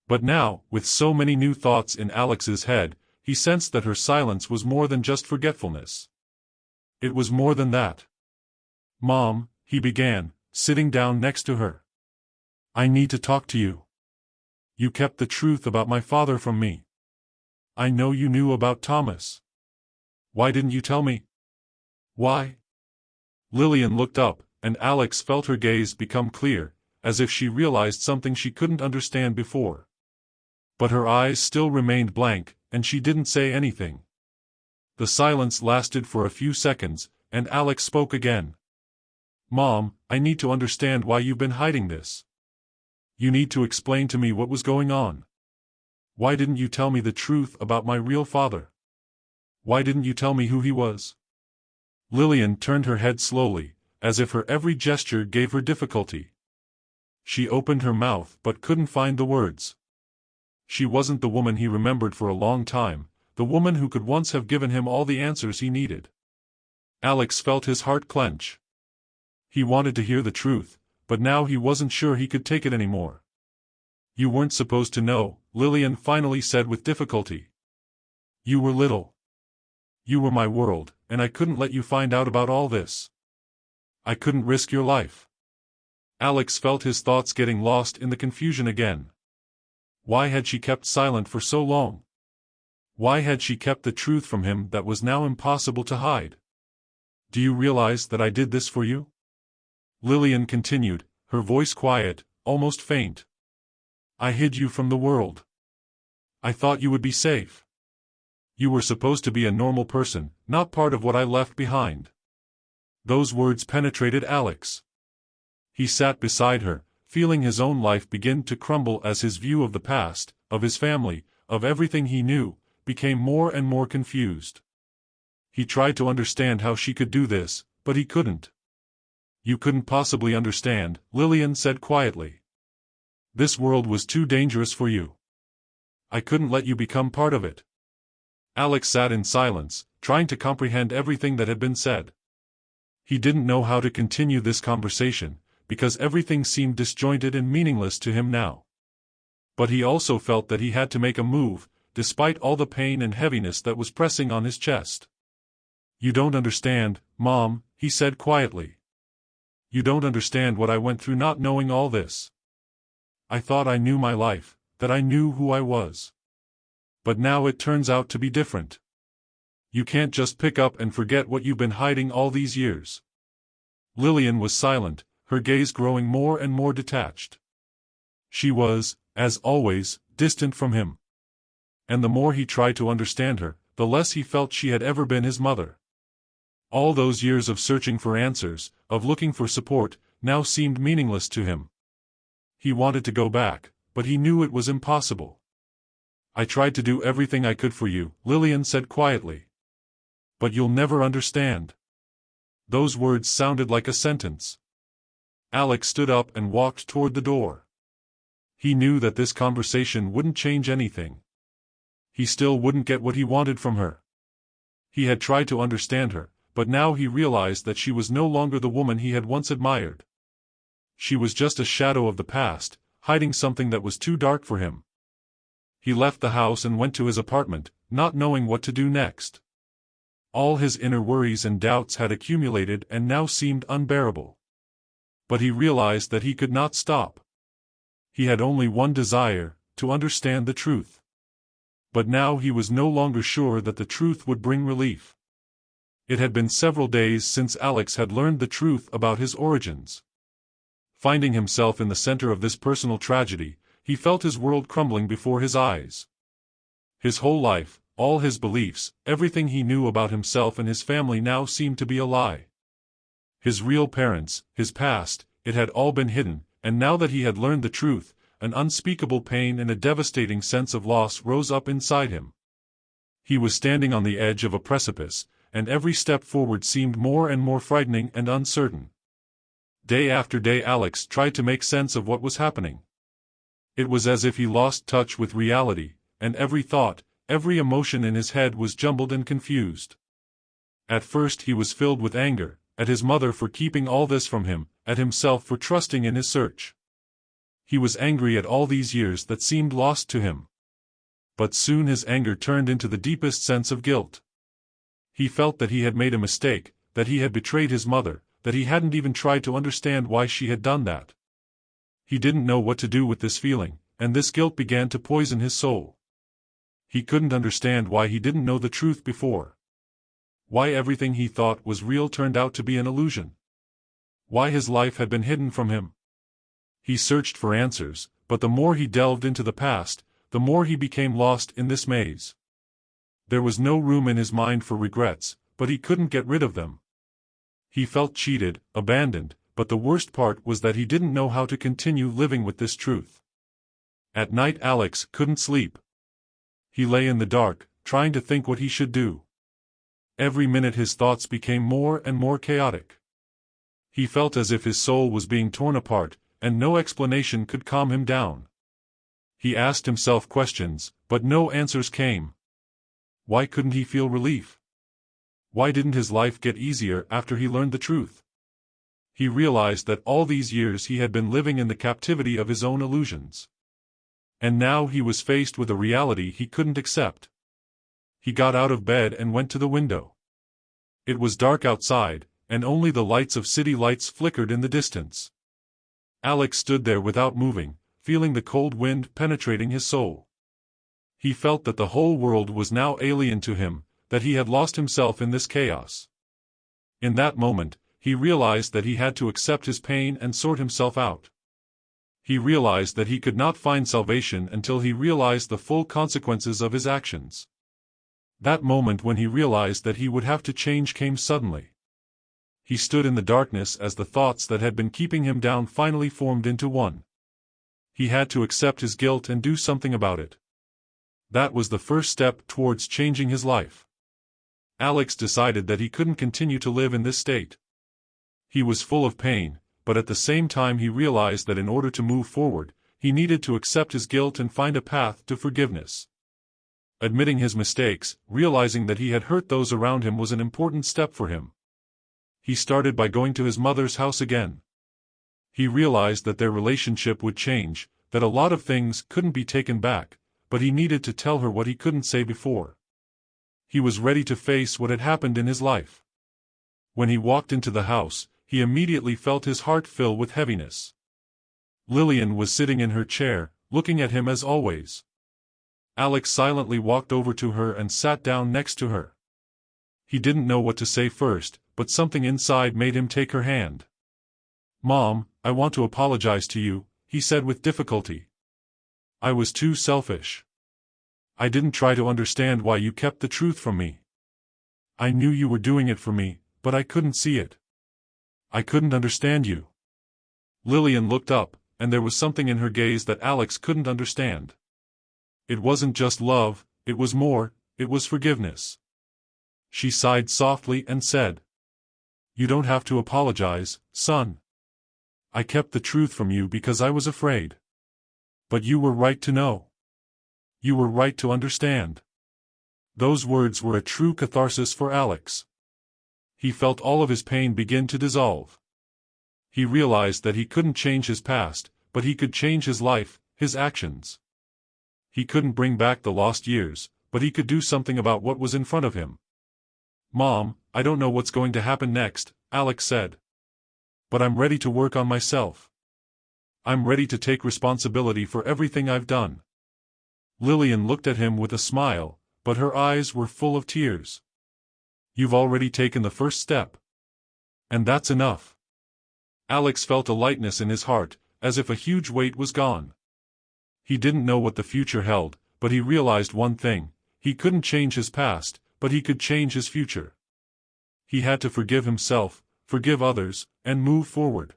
But now, with so many new thoughts in Alex's head, he sensed that her silence was more than just forgetfulness. It was more than that. "Mom," he began, sitting down next to her. "I need to talk to you. You kept the truth about my father from me. I know you knew about Thomas. Why didn't you tell me?" "Why?" Lillian looked up, and Alex felt her gaze become clear, as if she realized something she couldn't understand before. But her eyes still remained blank, and she didn't say anything. The silence lasted for a few seconds, and Alex spoke again. "Mom, I need to understand why you've been hiding this. You need to explain to me what was going on. Why didn't you tell me the truth about my real father? Why didn't you tell me who he was?" Lillian turned her head slowly, as if her every gesture gave her difficulty. She opened her mouth but couldn't find the words. She wasn't the woman he remembered for a long time, the woman who could once have given him all the answers he needed. Alex felt his heart clench. He wanted to hear the truth, but now he wasn't sure he could take it anymore. "You weren't supposed to know," Lillian finally said with difficulty. "You were little. You were my world, and I couldn't let you find out about all this. I couldn't risk your life." Alex felt his thoughts getting lost in the confusion again. Why had she kept silent for so long? Why had she kept the truth from him that was now impossible to hide? "Do you realize that I did this for you?" Lillian continued, her voice quiet, almost faint. "I hid you from the world. I thought you would be safe. You were supposed to be a normal person, not part of what I left behind." Those words penetrated Alex. He sat beside her, feeling his own life begin to crumble as his view of the past, of his family, of everything he knew, became more and more confused. He tried to understand how she could do this, but he couldn't. "You couldn't possibly understand," Lillian said quietly. "This world was too dangerous for you. I couldn't let you become part of it." Alex sat in silence, trying to comprehend everything that had been said. He didn't know how to continue this conversation, because everything seemed disjointed and meaningless to him now. But he also felt that he had to make a move, despite all the pain and heaviness that was pressing on his chest. "You don't understand, Mom," he said quietly. "You don't understand what I went through not knowing all this. I thought I knew my life, that I knew who I was. But now it turns out to be different. You can't just pick up and forget what you've been hiding all these years." Lillian was silent, her gaze growing more and more detached. She was, as always, distant from him. And the more he tried to understand her, the less he felt she had ever been his mother. All those years of searching for answers, of looking for support, now seemed meaningless to him. He wanted to go back, but he knew it was impossible. "I tried to do everything I could for you," Lillian said quietly. "But you'll never understand." Those words sounded like a sentence. Alex stood up and walked toward the door. He knew that this conversation wouldn't change anything. he still wouldn't get what he wanted from her. He had tried to understand her, but now he realized that she was no longer the woman he had once admired. She was just a shadow of the past, hiding something that was too dark for him. He left the house and went to his apartment, not knowing what to do next. All his inner worries and doubts had accumulated and now seemed unbearable. But he realized that he could not stop. He had only one desire, to understand the truth. But now he was no longer sure that the truth would bring relief. It had been several days since Alex had learned the truth about his origins. Finding himself in the center of this personal tragedy, he felt his world crumbling before his eyes. His whole life, all his beliefs, everything he knew about himself and his family now seemed to be a lie. His real parents, his past, it had all been hidden, and now that he had learned the truth, an unspeakable pain and a devastating sense of loss rose up inside him. He was standing on the edge of a precipice, and every step forward seemed more and more frightening and uncertain. Day after day Alex tried to make sense of what was happening. It was as if he lost touch with reality, and every thought, every emotion in his head was jumbled and confused. At first he was filled with anger, at his mother for keeping all this from him, at himself for trusting in his search. He was angry at all these years that seemed lost to him. But soon his anger turned into the deepest sense of guilt. He felt that he had made a mistake, that he had betrayed his mother, that he hadn't even tried to understand why she had done that. He didn't know what to do with this feeling, and this guilt began to poison his soul. He couldn't understand why he didn't know the truth before. Why everything he thought was real turned out to be an illusion. Why his life had been hidden from him. He searched for answers, but the more he delved into the past, the more he became lost in this maze. There was no room in his mind for regrets, but he couldn't get rid of them. He felt cheated, abandoned, but the worst part was that he didn't know how to continue living with this truth. At night Alex couldn't sleep. He lay in the dark, trying to think what he should do. Every minute his thoughts became more and more chaotic. He felt as if his soul was being torn apart, and no explanation could calm him down. He asked himself questions, but no answers came. Why couldn't he feel relief? Why didn't his life get easier after he learned the truth? He realized that all these years he had been living in the captivity of his own illusions. And now he was faced with a reality he couldn't accept. He got out of bed and went to the window. It was dark outside, and only the lights of city lights flickered in the distance. Alex stood there without moving, feeling the cold wind penetrating his soul. He felt that the whole world was now alien to him, that he had lost himself in this chaos. In that moment, he realized that he had to accept his pain and sort himself out. He realized that he could not find salvation until he realized the full consequences of his actions. That moment when he realized that he would have to change came suddenly. He stood in the darkness as the thoughts that had been keeping him down finally formed into one. He had to accept his guilt and do something about it. That was the first step towards changing his life. Alex decided that he couldn't continue to live in this state. He was full of pain, but at the same time he realized that in order to move forward, he needed to accept his guilt and find a path to forgiveness. Admitting his mistakes, realizing that he had hurt those around him was an important step for him. He started by going to his mother's house again. He realized that their relationship would change, that a lot of things couldn't be taken back, but he needed to tell her what he couldn't say before. He was ready to face what had happened in his life. When he walked into the house, he immediately felt his heart fill with heaviness. Lillian was sitting in her chair, looking at him as always. Alex silently walked over to her and sat down next to her. He didn't know what to say first, but something inside made him take her hand. "Mom, I want to apologize to you," he said with difficulty. "I was too selfish. I didn't try to understand why you kept the truth from me. I knew you were doing it for me, but I couldn't see it. I couldn't understand you." Lillian looked up, and there was something in her gaze that Alex couldn't understand. It wasn't just love, it was more, it was forgiveness. She sighed softly and said, "You don't have to apologize, son. I kept the truth from you because I was afraid. But you were right to know. You were right to understand." Those words were a true catharsis for Alex. He felt all of his pain begin to dissolve. He realized that he couldn't change his past, but he could change his life, his actions. He couldn't bring back the lost years, but he could do something about what was in front of him. "Mom, I don't know what's going to happen next," Alex said. "But I'm ready to work on myself. I'm ready to take responsibility for everything I've done." Lillian looked at him with a smile, but her eyes were full of tears. "You've already taken the first step. And that's enough." Alex felt a lightness in his heart, as if a huge weight was gone. He didn't know what the future held, but he realized one thing: he couldn't change his past, but he could change his future. He had to forgive himself, forgive others, and move forward.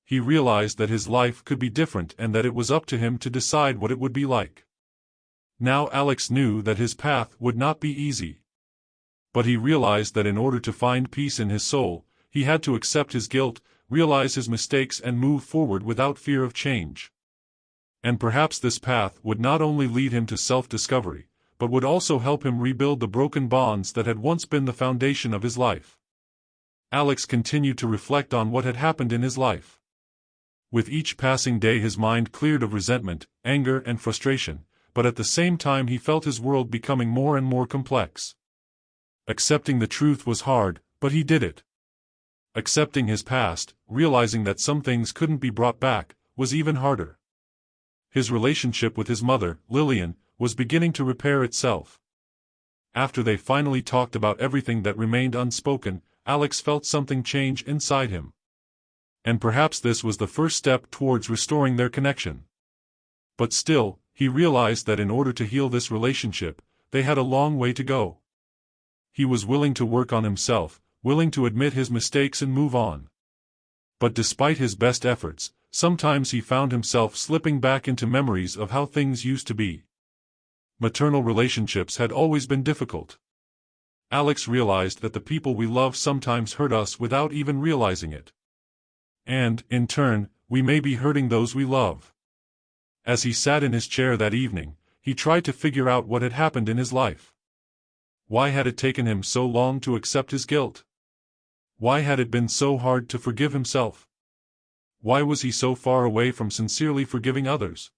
He realized that his life could be different and that it was up to him to decide what it would be like. Now Alex knew that his path would not be easy. But he realized that in order to find peace in his soul, he had to accept his guilt, realize his mistakes and move forward without fear of change. And perhaps this path would not only lead him to self-discovery, but would also help him rebuild the broken bonds that had once been the foundation of his life. Alex continued to reflect on what had happened in his life. With each passing day his mind cleared of resentment, anger and frustration, but at the same time he felt his world becoming more and more complex. Accepting the truth was hard, but he did it. Accepting his past, realizing that some things couldn't be brought back, was even harder. His relationship with his mother, Lillian, was beginning to repair itself. After they finally talked about everything that remained unspoken, Alex felt something change inside him. And perhaps this was the first step towards restoring their connection. But still, he realized that in order to heal this relationship, they had a long way to go. He was willing to work on himself, willing to admit his mistakes and move on. But despite his best efforts, sometimes he found himself slipping back into memories of how things used to be. Maternal relationships had always been difficult. Alex realized that the people we love sometimes hurt us without even realizing it. And, in turn, we may be hurting those we love. As he sat in his chair that evening, he tried to figure out what had happened in his life. Why had it taken him so long to accept his guilt? Why had it been so hard to forgive himself? Why was he so far away from sincerely forgiving others?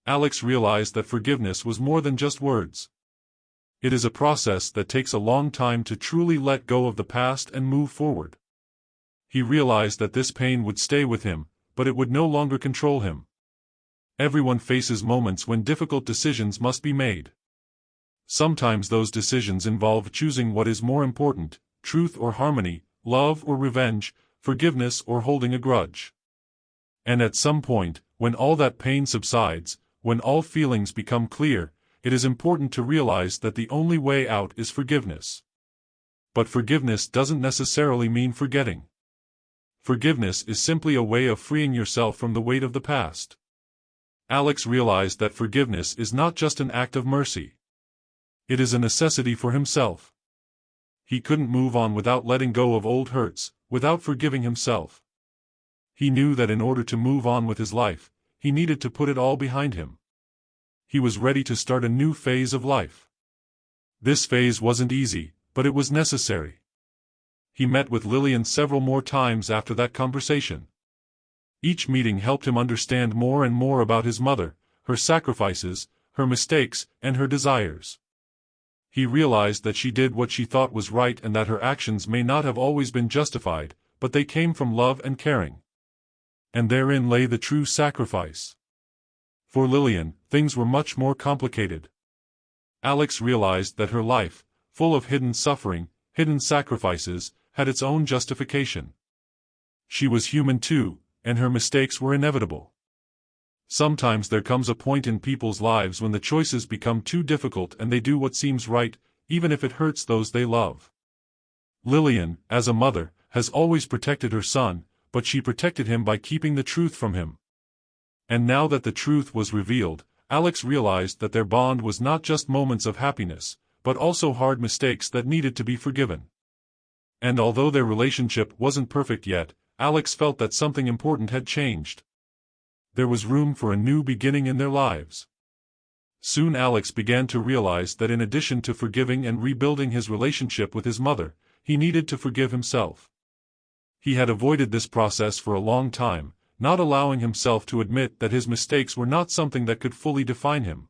Alex realized that forgiveness was more than just words. It is a process that takes a long time to truly let go of the past and move forward. He realized that this pain would stay with him, but it would no longer control him. Everyone faces moments when difficult decisions must be made. Sometimes those decisions involve choosing what is more important: truth or harmony, love or revenge, forgiveness or holding a grudge. And at some point, when all that pain subsides, when all feelings become clear, it is important to realize that the only way out is forgiveness. But forgiveness doesn't necessarily mean forgetting. Forgiveness is simply a way of freeing yourself from the weight of the past. Alex realized that forgiveness is not just an act of mercy. It is a necessity for himself. He couldn't move on without letting go of old hurts, without forgiving himself. He knew that in order to move on with his life, he needed to put it all behind him. He was ready to start a new phase of life. This phase wasn't easy, but it was necessary. He met with Lillian several more times after that conversation. Each meeting helped him understand more and more about his mother, her sacrifices, her mistakes, and her desires. He realized that she did what she thought was right and that her actions may not have always been justified, but they came from love and caring. And therein lay the true sacrifice. For Lillian, things were much more complicated. Alex realized that her life, full of hidden suffering, hidden sacrifices, had its own justification. She was human too, and her mistakes were inevitable. Sometimes there comes a point in people's lives when the choices become too difficult and they do what seems right, even if it hurts those they love. Lillian, as a mother, has always protected her son, but she protected him by keeping the truth from him. And now that the truth was revealed, Alex realized that their bond was not just moments of happiness, but also hard mistakes that needed to be forgiven. And although their relationship wasn't perfect yet, Alex felt that something important had changed. There was room for a new beginning in their lives. Soon Alex began to realize that in addition to forgiving and rebuilding his relationship with his mother, he needed to forgive himself. He had avoided this process for a long time, not allowing himself to admit that his mistakes were not something that could fully define him.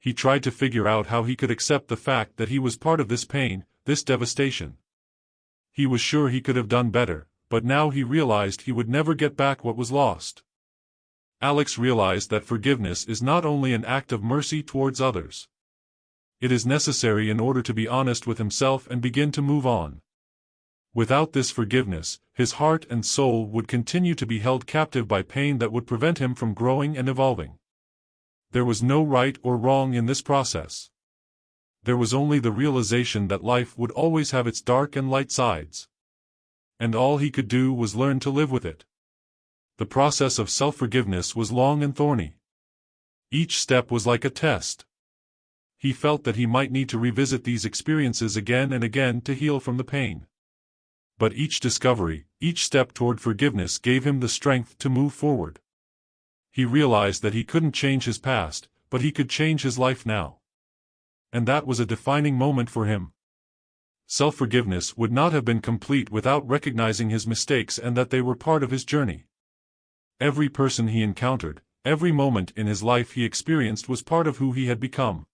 He tried to figure out how he could accept the fact that he was part of this pain, this devastation. He was sure he could have done better, but now he realized he would never get back what was lost. Alex realized that forgiveness is not only an act of mercy towards others. It is necessary in order to be honest with himself and begin to move on. Without this forgiveness, his heart and soul would continue to be held captive by pain that would prevent him from growing and evolving. There was no right or wrong in this process. There was only the realization that life would always have its dark and light sides. And all he could do was learn to live with it. The process of self-forgiveness was long and thorny. Each step was like a test. He felt that he might need to revisit these experiences again and again to heal from the pain. But each discovery, each step toward forgiveness gave him the strength to move forward. He realized that he couldn't change his past, but he could change his life now. And that was a defining moment for him. Self-forgiveness would not have been complete without recognizing his mistakes and that they were part of his journey. Every person he encountered, every moment in his life he experienced was part of who he had become.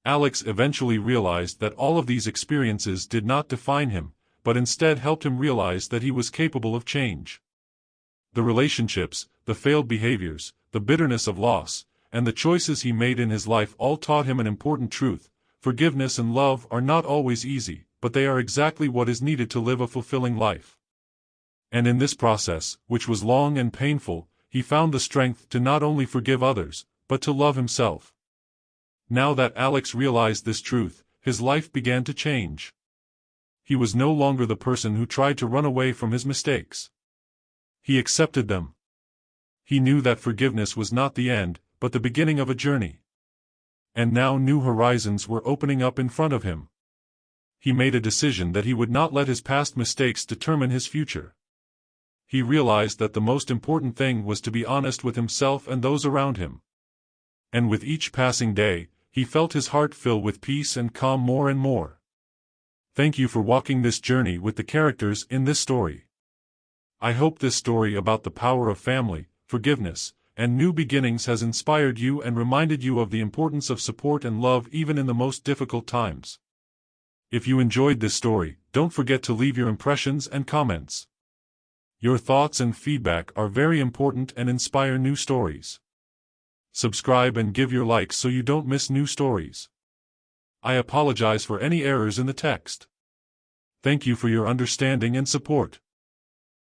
Alex eventually realized that all of these experiences did not define him, but instead helped him realize that he was capable of change. The relationships, the failed behaviors, the bitterness of loss, and the choices he made in his life all taught him an important truth: forgiveness and love are not always easy, but they are exactly what is needed to live a fulfilling life. And in this process, which was long and painful, he found the strength to not only forgive others, but to love himself. Now that Alex realized this truth, his life began to change. He was no longer the person who tried to run away from his mistakes. He accepted them. He knew that forgiveness was not the end, but the beginning of a journey. And now new horizons were opening up in front of him. He made a decision that he would not let his past mistakes determine his future. He realized that the most important thing was to be honest with himself and those around him. And with each passing day, he felt his heart fill with peace and calm more and more. Thank you for walking this journey with the characters in this story. I hope this story about the power of family, forgiveness, and new beginnings has inspired you and reminded you of the importance of support and love even in the most difficult times. If you enjoyed this story, don't forget to leave your impressions and comments. Your thoughts and feedback are very important and inspire new stories. Subscribe and give your likes so you don't miss new stories. I apologize for any errors in the text. Thank you for your understanding and support.